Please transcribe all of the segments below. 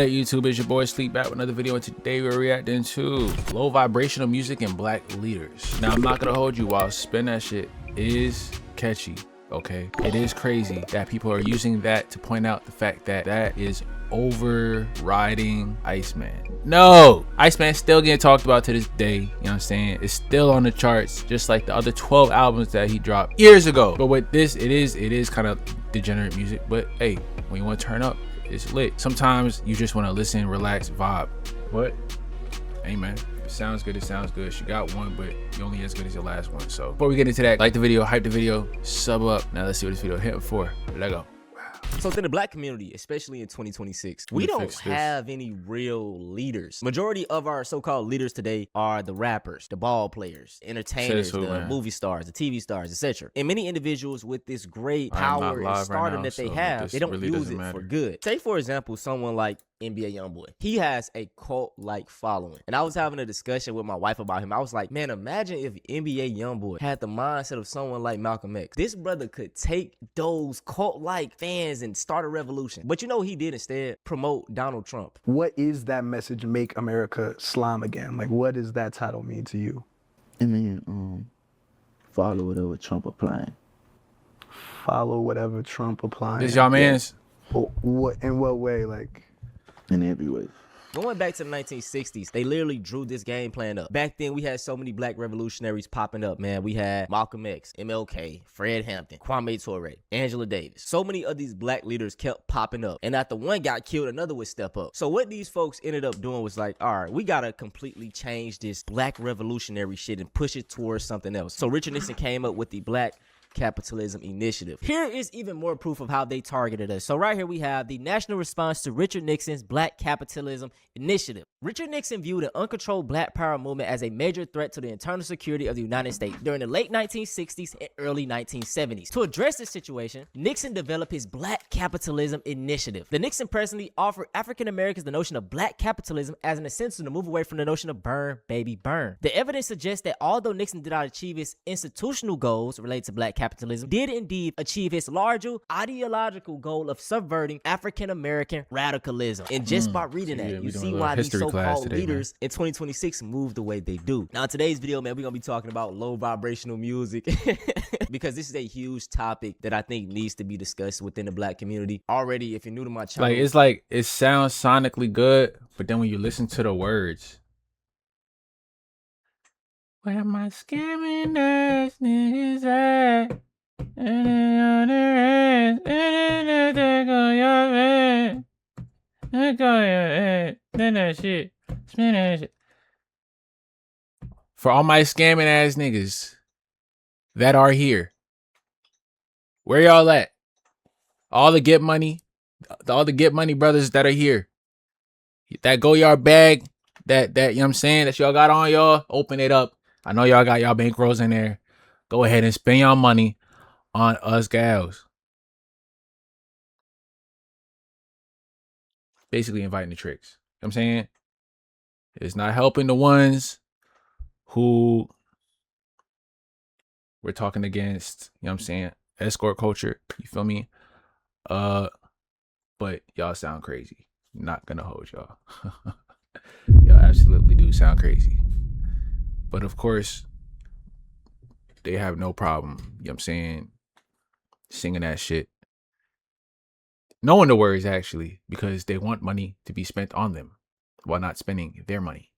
Alright, YouTube, it's your boy Sleep back with another video, and today we're reacting to low vibrational music and black leaders. Now, I'm not gonna hold you while spin that shit is catchy, okay? It is crazy that people are using that to point out the fact that that is overriding Iceman. No, Iceman's still getting talked about to this day, you know what I'm saying? It's still on the charts, just like the other 12 albums that he dropped years ago. But with this, it is kind of degenerate music, but hey, when you want to turn up, it's lit. Sometimes you just want to listen, relax, vibe. What? Hey man, it sounds good, it sounds good. She got one, but you only as good as your last one. So before we get into that, like the video, hype the video, sub up. Now let's see what this video hit for. Let go. So within the black community, especially in 2026, we don't have any real leaders. Majority of our so-called leaders today are the rappers, the ball players, entertainers, the movie stars, the TV stars, etc. And many individuals with this great power and stardom that they have, they don't use it for good. Say, for example, someone like NBA Youngboy. He has a cult-like following. And I was having a discussion with my wife about him. I was like, man, imagine if NBA Youngboy had the mindset of someone like Malcolm X. This brother could take those cult-like fans and start a revolution. But you know what he did instead? Promote Donald Trump. What is that message, make America slime again? Like, what does that title mean to you? I mean, follow whatever Trump applying. Follow whatever Trump applying. This y'all mans? What, in what way? Like, in every way. Going back to the 1960s, they literally drew this game plan up. Back then, we had so many black revolutionaries popping up, man. We had Malcolm X, MLK, Fred Hampton, Kwame Ture, Angela Davis. So many of these black leaders kept popping up. And after one got killed, another would step up. So what these folks ended up doing was like, all right, we got to completely change this black revolutionary shit and push it towards something else. So Richard Nixon came up with the Black Capitalism Initiative. Here is even more proof of how they targeted us. So right here we have the national response to Richard Nixon's Black Capitalism Initiative. Richard Nixon viewed an uncontrolled black power movement as a major threat to the internal security of the United States during the late 1960s and early 1970s. To address this situation, Nixon developed his Black Capitalism Initiative. The Nixon presidency offered African Americans the notion of black capitalism as an incentive to move away from the notion of burn, baby, burn. The evidence suggests that although Nixon did not achieve his institutional goals related to black capitalism, did indeed achieve his larger ideological goal of subverting African American radicalism. And just by reading that, you see why these so-called leaders in 2026 move the way they do. Now, in today's video, man, we're gonna be talking about low vibrational music because this is a huge topic that I think needs to be discussed within the black community. Already, if you're new to my channel, like it sounds sonically good, but then when you listen to the words, where my scamming ass niggas at? And then that shit. Spin that shit. For all my scamming ass niggas that are here, where y'all at? All the get money brothers that are here. That go yard bag, that you know what I'm saying, that y'all got on y'all, open it up. I know y'all got y'all bankrolls in there. Go ahead and spend y'all money on us gals. Basically inviting the tricks. You know what I'm saying? It's not helping the ones who we're talking against, you know what I'm saying? Escort culture, you feel me? But y'all sound crazy. Not gonna hold y'all. Y'all absolutely do sound crazy. But of course, they have no problem, you know what I'm saying, singing that shit. Knowing the words, actually, because they want money to be spent on them while not spending their money.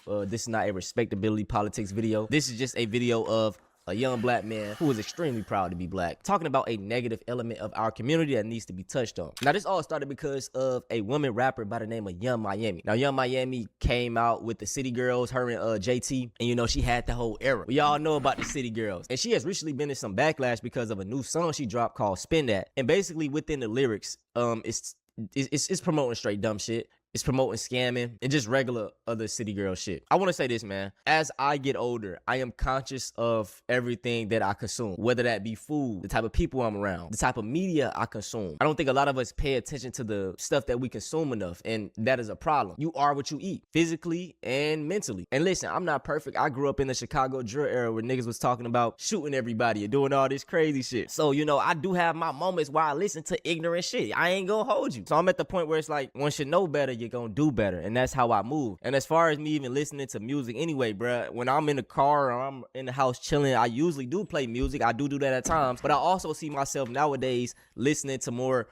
This is not a respectability politics video. This is just a video of a young black man who is extremely proud to be black, talking about a negative element of our community that needs to be touched on. Now, this all started because of a woman rapper by the name of Young Miami. Now, Young Miami came out with the City Girls, her and JT, and you know, she had the whole era. We all know about the City Girls. And she has recently been in some backlash because of a new song she dropped called Spin That. And basically within the lyrics, it's promoting straight dumb shit. It's promoting scamming and just regular other city girl shit. I want to say this, man. As I get older, I am conscious of everything that I consume, whether that be food, the type of people I'm around, the type of media I consume. I don't think a lot of us pay attention to the stuff that we consume enough, and that is a problem. You are what you eat, physically and mentally. And listen, I'm not perfect. I grew up in the Chicago drill era where niggas was talking about shooting everybody and doing all this crazy shit. So, you know, I do have my moments where I listen to ignorant shit. I ain't gonna hold you. So I'm at the point where it's like, one should know better, you're gonna do better. And that's how I move. And as far as me even listening to music anyway, bruh, when I'm in the car or I'm in the house chilling, I usually do play music. I do that at times. But I also see myself nowadays listening to more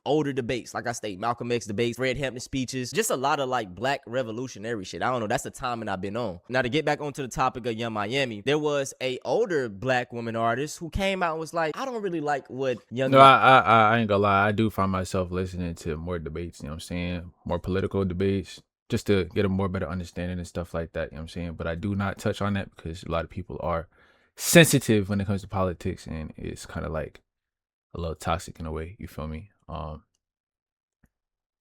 older debates, like I state, Malcolm X debates, Fred Hampton speeches, just a lot of like black revolutionary shit. I don't know, that's the timing I've been on. Now, to get back onto the topic of Young Miami, there was a older black woman artist who came out and was like, I don't really like what Young. No, I ain't gonna lie. I do find myself listening to more debates. You know what I'm saying? More political debates, just to get a more better understanding and stuff like that. You know what I'm saying? But I do not touch on that because a lot of people are sensitive when it comes to politics, and it's kind of like a little toxic in a way. You feel me?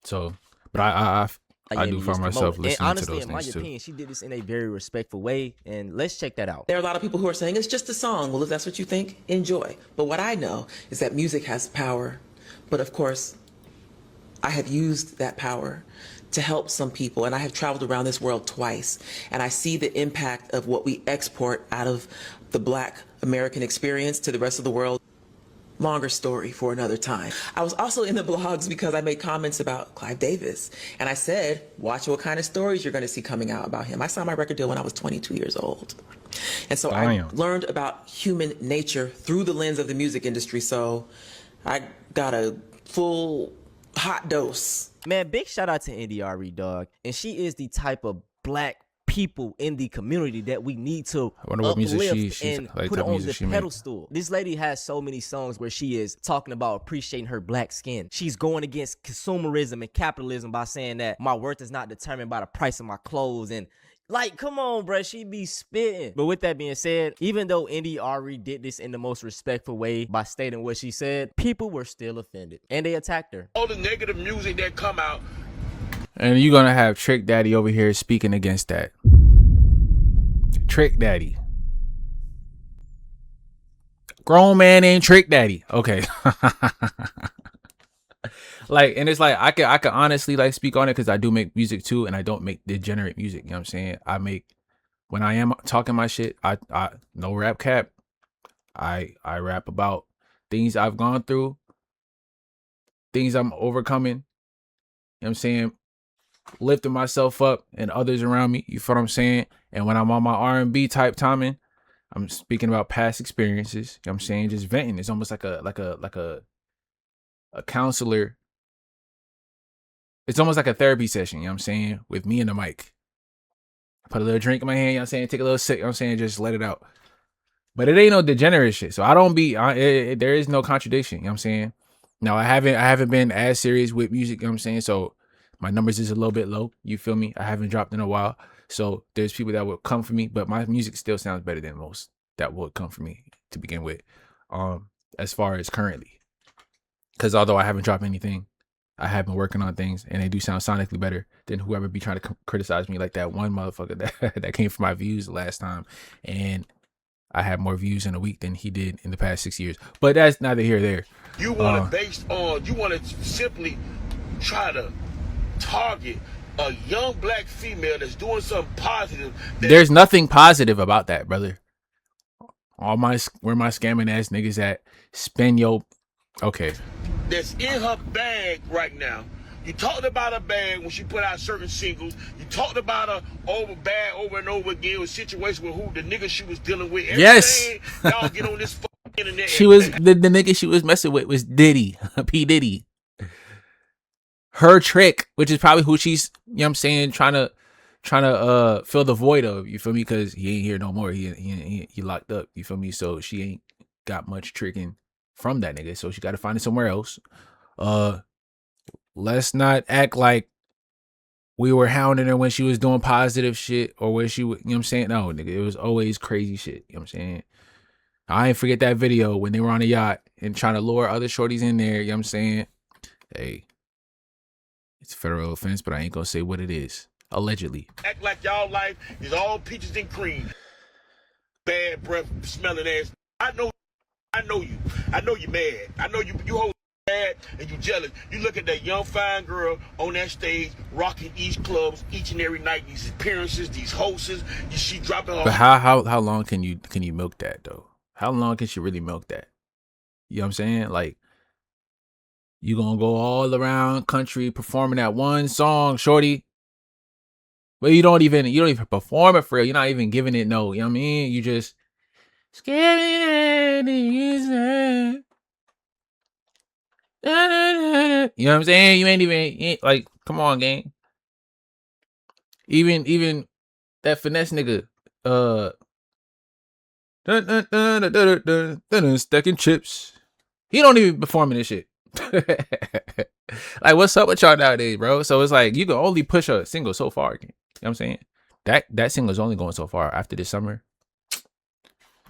So, but I do find myself listening to honestly, those in my things too. opinion, she did this in a very respectful way, and let's check that out. There are a lot of people who are saying it's just a song. Well, if that's what you think, enjoy. But what I know is that music has power. But of course, I have used that power to help some people, and I have traveled around this world twice, and I see the impact of what we export out of the Black American experience to the rest of the world. Longer story for another time. I was also in the blogs because I made comments about Clive Davis, and I said, watch what kind of stories you're going to see coming out about him. I signed my record deal when I was 22 years old. And so I learned about human nature through the lens of the music industry. So I got a full hot dose. Man, big shout out to NDRE, dog. And she is the type of black people in the community that we need to uplift and like put on the she pedestal. This lady has so many songs where she is talking about appreciating her black skin. She's going against consumerism and capitalism by saying that my worth is not determined by the price of my clothes, and like, come on, bruh, she be spitting. But with that being said, even though NDRE did this in the most respectful way by stating what she said, people were still offended and they attacked her. All the negative music that come out. And you're gonna have Trick Daddy over here speaking against that. Trick Daddy. Grown man ain't Trick Daddy. Okay. Like, and it's like I can honestly like speak on it because I do make music too, and I don't make degenerate music. You know what I'm saying? I make, when I am talking my shit, I no rap cap. I rap about things I've gone through, things I'm overcoming. You know what I'm saying? Lifting myself up and others around me. You feel what I'm saying? And when I'm on my R&B type timing, I'm speaking about past experiences. You know what I'm saying? Just venting. It's almost like a counselor. It's almost like a therapy session, you know what I'm saying? With me and the mic. Put a little drink in my hand, you know what I'm saying? Take a little sip, you know what I'm saying? Just let it out. But it ain't no degenerate shit. So I don't be, there is no contradiction, you know what I'm saying? Now I haven't been as serious with music, you know what I'm saying? So my numbers is a little bit low, you feel me? I haven't dropped in a while. So there's people that would come for me, but my music still sounds better than most that would come for me to begin with. As far as currently. Because although I haven't dropped anything, I have been working on things, and they do sound sonically better than whoever be trying to criticize me, like that one motherfucker that came for my views last time, and I had more views in a week than he did in the past 6 years. But that's neither here nor there. You want to based on, you want to simply try to target a young black female that's doing something positive. There's nothing positive about that, brother. Where my scamming ass niggas at? Spend your okay. That's in her bag right now. You talked about her bag when she put out certain singles. You talked about her over and over again with situations with who the nigga she was dealing with. Yes. Y'all get on this internet. She was the nigga she was messing with was Diddy, P Diddy. Her trick, which is probably who she's, you know what I'm saying, trying to fill the void of, you feel me? Because he ain't here no more. He locked up, you feel me? So she ain't got much tricking from that nigga, so she got to find it somewhere else. Let's not act like we were hounding her when she was doing positive shit or where she would, you know what I'm saying? No, nigga, it was always crazy shit, you know what I'm saying? I ain't forget that video when they were on a yacht and trying to lure other shorties in there, you know what I'm saying? Hey, It's a federal offense, but I ain't gonna say what it is. Allegedly. Act like y'all life is all peaches and cream. Bad breath, smelling ass. I know you. I know you mad. I know you hold mad and you jealous. You look at that young fine girl on that stage rocking each clubs each and every night. These appearances, these hosts. She dropping her. But how long can you milk that though? How long can she really milk that? You know what I'm saying? Like, you gonna go all around country performing that one song, shorty. But you don't even perform it for real. You're not even giving it no, you know what I mean? You just scary. You know what I'm saying? You ain't like, come on, gang. Even that finesse nigga, stacking chips. He don't even be performing this shit. Like, what's up with y'all nowadays, bro? So it's like you can only push a single so far. You know what I'm saying? That single is only going so far. After this summer,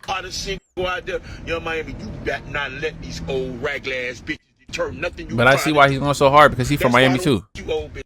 Hottest single out there, young Miami. You better not let these old ragla ass bitches deter nothing. but I see why he's going so hard, because he's from Miami too. You old bitch.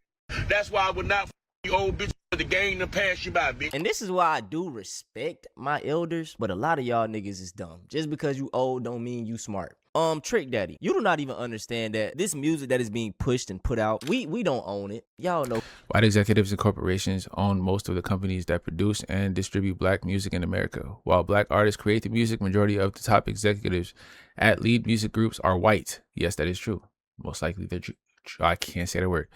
That's why I would not you old bitch. The game to pass you by, bitch. And this is why I do respect my elders, but a lot of y'all niggas is dumb. Just because you old don't mean you smart. Trick Daddy, you do not even understand that this music that is being pushed and put out, we don't own it. Y'all know. White executives and corporations own most of the companies that produce and distribute black music in America. While black artists create the music, majority of the top executives at lead music groups are white. Yes, that is true. Most likely they're I can't say the word.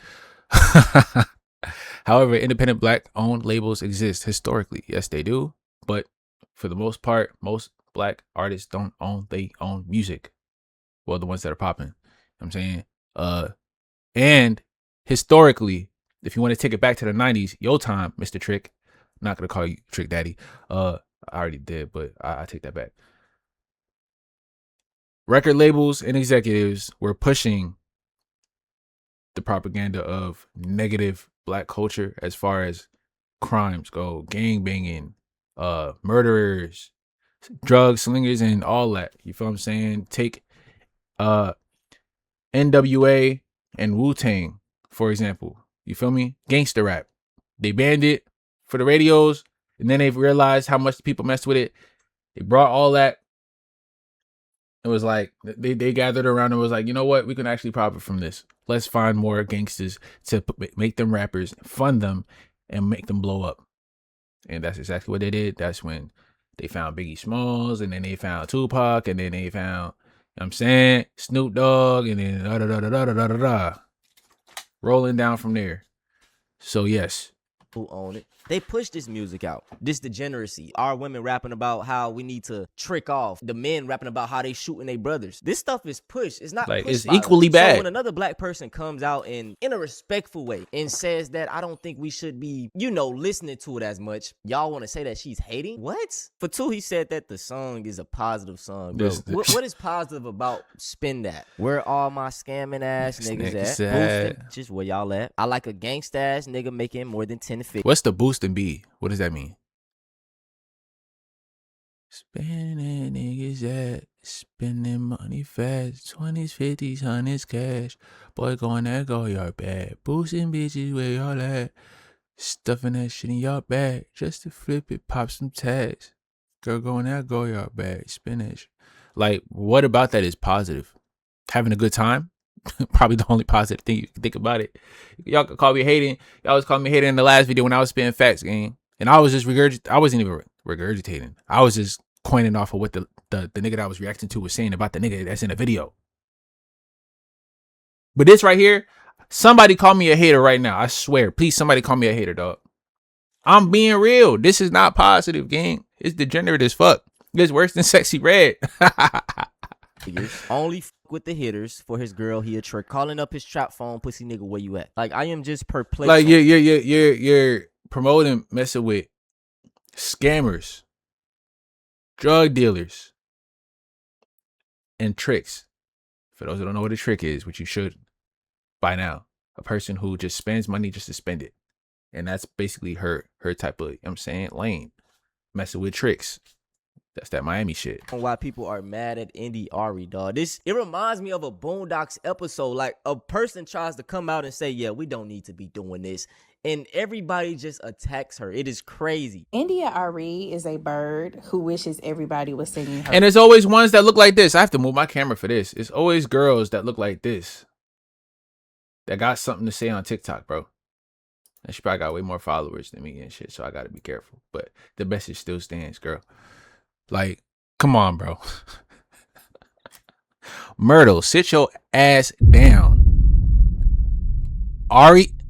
However, independent black-owned labels exist historically. Yes, they do. But for the most part, most black artists don't own their own music. Well, the ones that are popping. You know what I'm saying? And historically, if you want to take it back to the 90s, your time, Mr. Trick. I'm not going to call you Trick Daddy. I already did, but I take that back. Record labels and executives were pushing the propaganda of negative black culture as far as crimes go, gang banging, murderers, drug slingers, and all that. You feel what I'm saying? Take NWA and Wu-Tang, for example. You feel me? Gangster rap. They banned it for the radios, and then they've realized how much people messed with it. They brought all that. It was like they gathered around and was like, you know what? We can actually profit from this. Let's find more gangsters to make them rappers, fund them, and make them blow up. And that's exactly what they did. That's when they found Biggie Smalls, and then they found Tupac, and then they found, you know what I'm saying, Snoop Dogg, and then da-da-da-da-da-da-da-da. Rolling down from there. So yes. Who own it? They push this music out. This degeneracy. Our women rapping about how we need to trick off. The men rapping about how they shooting their brothers. This stuff is pushed. It's not like, pushed it's by equally us. bad. So when another black person comes out and in a respectful way and says that I don't think we should be, listening to it as much, y'all want to say that she's hating? What? For two, he said that the song is a positive song, bro. What is positive about Spin That? Where all my scamming ass niggas at? Boosting, just where y'all at. I like a gangsta ass nigga making more than 10 to 50. What's the boost and B? What does that mean? Spending niggas at spending money fast, 20s, 50s, 100s cash. Boy, going that go yard bag, boosting bitches where y'all at, stuffing that shit in y'all bag just to flip it, pop some tags. Girl, going that go yard bag, spinach. Like, what about that is positive? Having a good time? Probably the only positive thing you can think about it. Y'all could call me hating. Y'all was calling me hating in the last video when I was spitting facts, gang. And I was just I wasn't even regurgitating. I was just coining off of what the nigga that I was reacting to was saying about the nigga that's in the video. But this right here, somebody call me a hater right now. I swear. Please, somebody call me a hater, dog. I'm being real. This is not positive, gang. It's degenerate as fuck. It's worse than Sexy Red. Only with the hitters. For his girl, he a trick. Calling up his trap phone, pussy nigga, where you at? Like, I am just perplexed. Like, you're promoting messing with scammers, drug dealers, and tricks. For those who don't know what a trick is, which you should by now, a person who just spends money just to spend it. And that's basically her type of, you know what I'm saying, lane. Messing with tricks. That's that Miami shit. Why people are mad at Indy Ari, dog. It reminds me of a Boondocks episode. Like a person tries to come out and say, yeah, we don't need to be doing this. And everybody just attacks her. It is crazy. India Ari is a bird who wishes everybody was singing her. And there's always ones that look like this. I have to move my camera for this. It's always girls that look like this. That got something to say on TikTok, bro. And she probably got way more followers than me and shit, so I gotta be careful. But the message still stands, girl. Like, come on, bro. Myrtle, sit your ass down.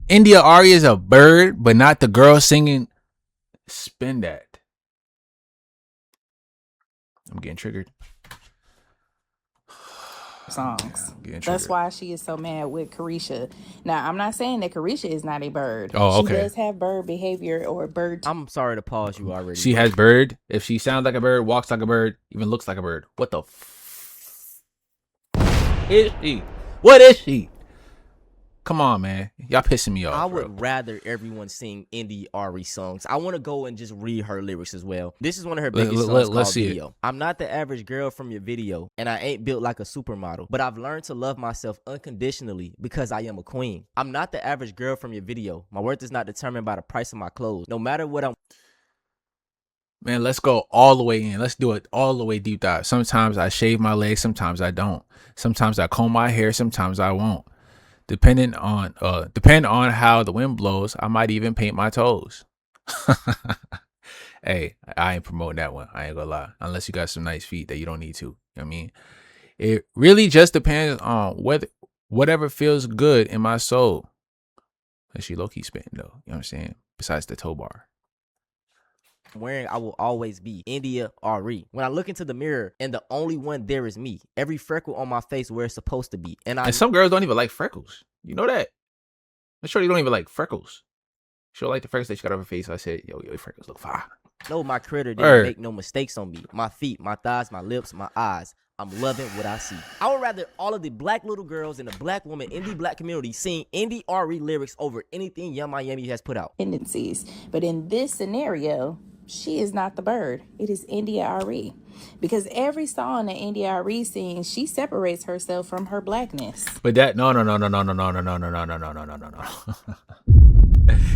India Ari is a bird, but not the girl singing. Spin that. I'm getting triggered. Songs. Getting That's triggered. why she is so mad with Carisha. Now, I'm not saying that Carisha is not a bird. Oh, okay. She does have bird behavior or bird. I'm sorry to pause you already. She has bird. If she sounds like a bird, walks like a bird, even looks like a bird. What the is she? What is she? Come on, man. Y'all pissing me off. I bro. would rather everyone sing Indy Ari songs. I want to go and just read her lyrics as well. This is one of her biggest songs called Video. I'm not the average girl from your video, and I ain't built like a supermodel, but I've learned to love myself unconditionally because I am a queen. I'm not the average girl from your video. My worth is not determined by the price of my clothes. No matter what I'm... Man, let's go all the way in. Let's do it all the way deep dive. Sometimes I shave my legs, sometimes I don't. Sometimes I comb my hair, sometimes I won't. Depending on how the wind blows, I might even paint my toes. Hey, I ain't promoting that one. I ain't gonna lie. Unless you got some nice feet that you don't need to. You know what I mean? It really just depends on whatever feels good in my soul. And she low-key spitting though. You know what I'm saying? Besides the toe bar. wearing, I will always be India Ari. When I look into the mirror and the only one there is me, every freckle on my face where it's supposed to be. And some girls don't even like freckles. You know that? I'm sure you don't even like freckles. She don't like the freckles that she got on her face. So I said, yo, your freckles look fire. No, my critter didn't make no mistakes on me. My feet, my thighs, my lips, my eyes. I'm loving what I see. I would rather all of the black little girls and the black woman in the black community sing Indy Ari lyrics over anything Young Miami has put out. Tendencies. But in this scenario, she is not the bird. It is India Ari. Because every song that India Ari sings, she separates herself from her blackness. But that no.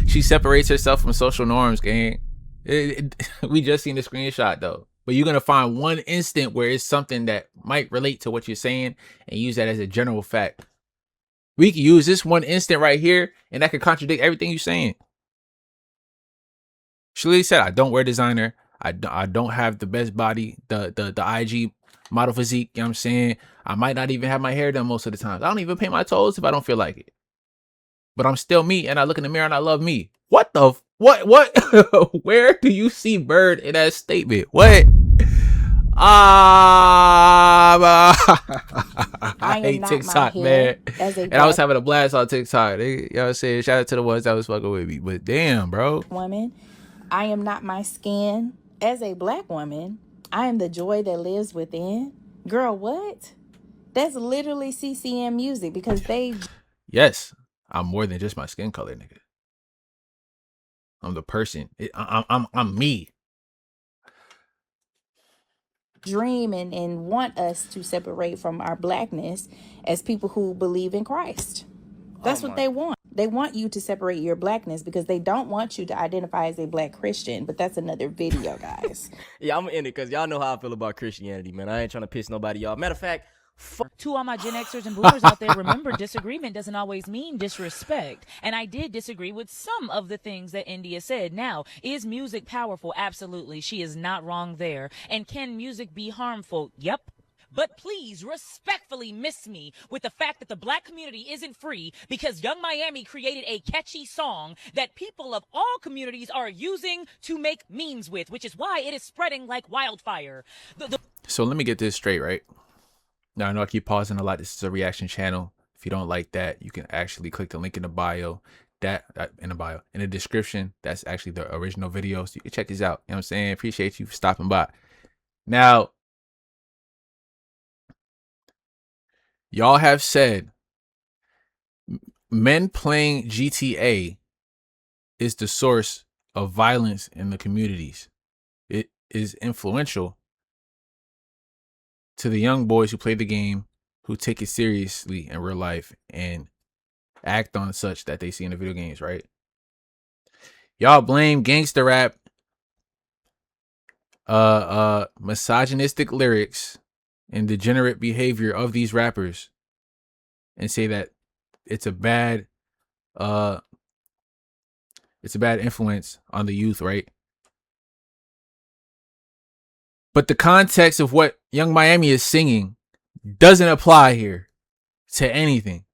She separates herself from social norms, gang. We just seen the screenshot though. But you're gonna find one instant where it's something that might relate to what you're saying and use that as a general fact. We can use this one instant right here, and that could contradict everything you're saying. She literally said, "I don't wear designer. I don't have the best body, the IG model physique. You know what I'm saying? I might not even have my hair done most of the time. I don't even paint my toes if I don't feel like it. But I'm still me, and I look in the mirror and I love me. What the what? Where do you see bird in that statement? What? I hate TikTok, man. And I was having a blast on TikTok. You know what I'm saying? Shout out to the ones that was fucking with me. But damn, bro. Woman, I am not my skin. As a black woman, I am the joy that lives within. Girl, what? That's literally CCM music because they... Yes, I'm more than just my skin color, nigga. I'm the person. I'm me. Dream and want us to separate from our blackness as people who believe in Christ. That's what they want. They want you to separate your blackness because they don't want you to identify as a black Christian. But that's another video, guys. Yeah, I'm gonna end it because y'all know how I feel about Christianity, man. I ain't trying to piss nobody off. Matter of fact, to all my Gen Xers and Boomers out there, remember, disagreement doesn't always mean disrespect. And I did disagree with some of the things that India said. Now, is music powerful? Absolutely. She is not wrong there. And can music be harmful? Yep. But please respectfully miss me with the fact that the black community isn't free because Young Miami created a catchy song that people of all communities are using to make memes with, which is why it is spreading like wildfire. So let me get this straight, right? Now, I know I keep pausing a lot. This is a reaction channel. If you don't like that, you can actually click the link in the bio. In the description, that's actually the original video. So you can check these out. You know what I'm saying? Appreciate you for stopping by. Now, y'all have said men playing GTA is the source of violence in the communities. It is influential, to the young boys who play the game, who take it seriously in real life and act on such that they see in the video games, right? Y'all blame gangster rap, misogynistic lyrics, and degenerate behavior of these rappers, and say that it's a bad influence on the youth, right? But the context of what Young Miami is singing doesn't apply here to anything.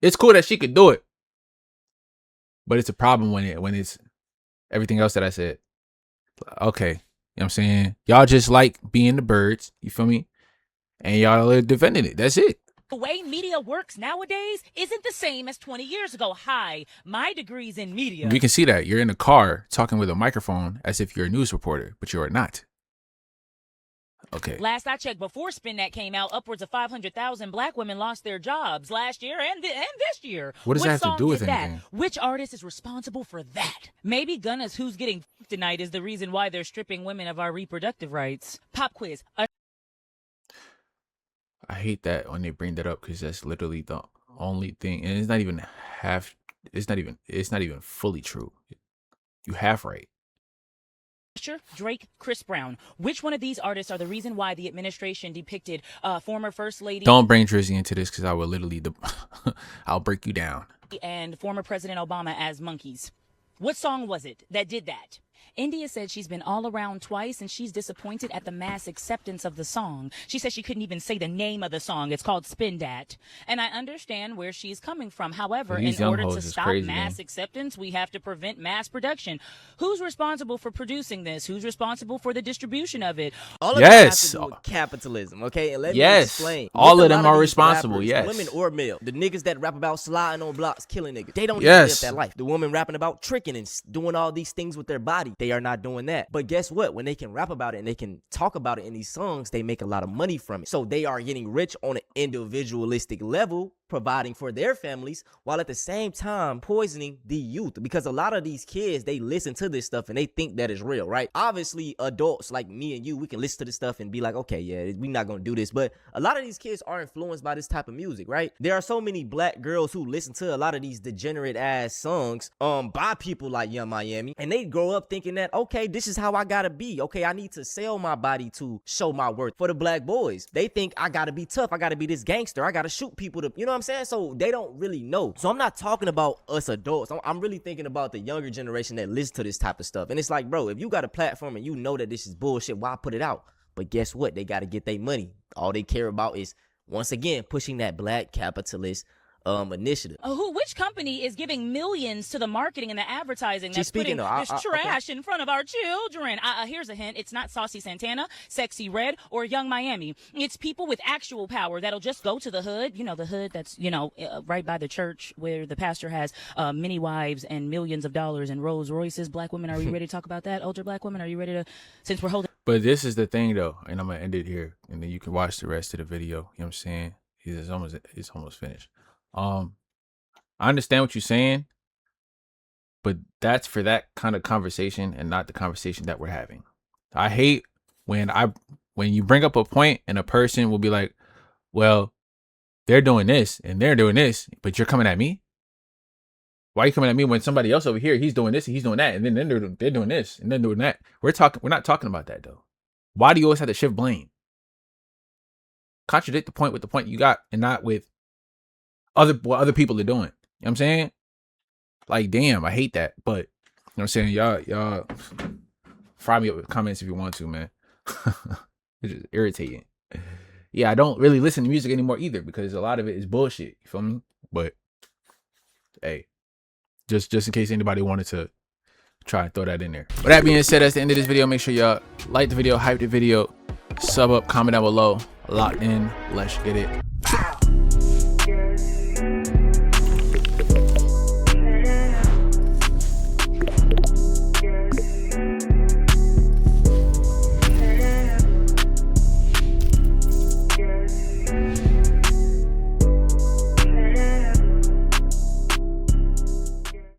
It's cool that she could do it, but it's a problem when it's everything else that I said. Okay, you know what I'm saying? Y'all just like being the birds, you feel me? And y'all are defending it. That's it. The way media works nowadays isn't the same as 20 years ago. Hi, my degree's in media. We can see that. You're in a car talking with a microphone as if you're a news reporter, but you are not. Okay. Last I checked, before Spin That came out, upwards of 500,000 black women lost their jobs last year and this year. What does that have to do with anything? Which artist is responsible for that? Maybe Gunna's Who's Getting Tonight is the reason why they're stripping women of our reproductive rights. Pop quiz. I hate that when they bring that up because that's literally the only thing, and it's not even fully true. You half right. Drake, Chris Brown. Which one of these artists are the reason why the administration depicted former First Lady? Don't bring Drizzy into this because I will literally, I'll break you down. And former President Obama as monkeys. What song was it that did that? India said she's been all around twice and she's disappointed at the mass acceptance of the song. She said she couldn't even say the name of the song. It's called Spin Dat. And I understand where she's coming from. However, in order to stop mass acceptance, we have to prevent mass production. Who's responsible for producing this? Who's responsible for the distribution of it? All of that has to do with capitalism, okay? And let me explain. All of them are responsible, rappers, yes. Women or male. The niggas that rap about sliding on blocks, killing niggas, they don't even live that life. The woman rapping about tricking and doing all these things with their body, they are not doing that. But guess what? When they can rap about it and they can talk about it in these songs, they make a lot of money from it. So they are getting rich on an individualistic level, providing for their families, while at the same time poisoning the youth. Because a lot of these kids, they listen to this stuff and they think that is real, right? Obviously, adults like me and you, we can listen to this stuff and be like, okay, yeah, we're not gonna do this. But a lot of these kids are influenced by this type of music, right? There are so many black girls who listen to a lot of these degenerate ass songs by people like Young Miami, and they grow up thinking that, okay, this is how I gotta be. Okay, I need to sell my body to show my worth. For the black boys, they think I gotta be tough. I gotta be this gangster. I gotta shoot people to, you know what I'm saying? So they don't really know. So I'm not talking about us adults. I'm really thinking about the younger generation that listens to this type of stuff. And it's like, bro, if you got a platform and you know that this is bullshit, why put it out? But guess what? They got to get their money. All they care about is, once again, pushing that black capitalist initiative. Which company is giving millions to the marketing and the advertising that's putting this trash in front of our children? Here's a hint. It's not Saucy Santana, Sexy Red, or Young Miami. It's people with actual power that'll just go to the hood. You know, the hood that's, right by the church where the pastor has many wives and millions of dollars and Rolls Royces. Black women, are you ready to talk about that? Older black women, are you ready to, since we're holding. But this is the thing, though, and I'm going to end it here, and then you can watch the rest of the video. You know what I'm saying? It's almost finished. I understand what you're saying, but that's for that kind of conversation and not the conversation that we're having. I hate when you bring up a point and a person will be like, well, they're doing this and they're doing this, but you're coming at me. Why are you coming at me when somebody else over here, he's doing this and he's doing that, and then they're doing this and then doing that? We're not talking about that, though. Why do you always have to shift blame? Contradict the point with the point you got and not with what other people are doing. You know what I'm saying? Like, damn, I hate that. But, you know what I'm saying? Y'all fry me up with comments if you want to, man. It's just irritating. Yeah, I don't really listen to music anymore either because a lot of it is bullshit. You feel me? But, hey, just in case anybody wanted to try and throw that in there. With that being said, that's the end of this video. Make sure y'all like the video, hype the video, sub up, comment down below. Locked in. Let's get it.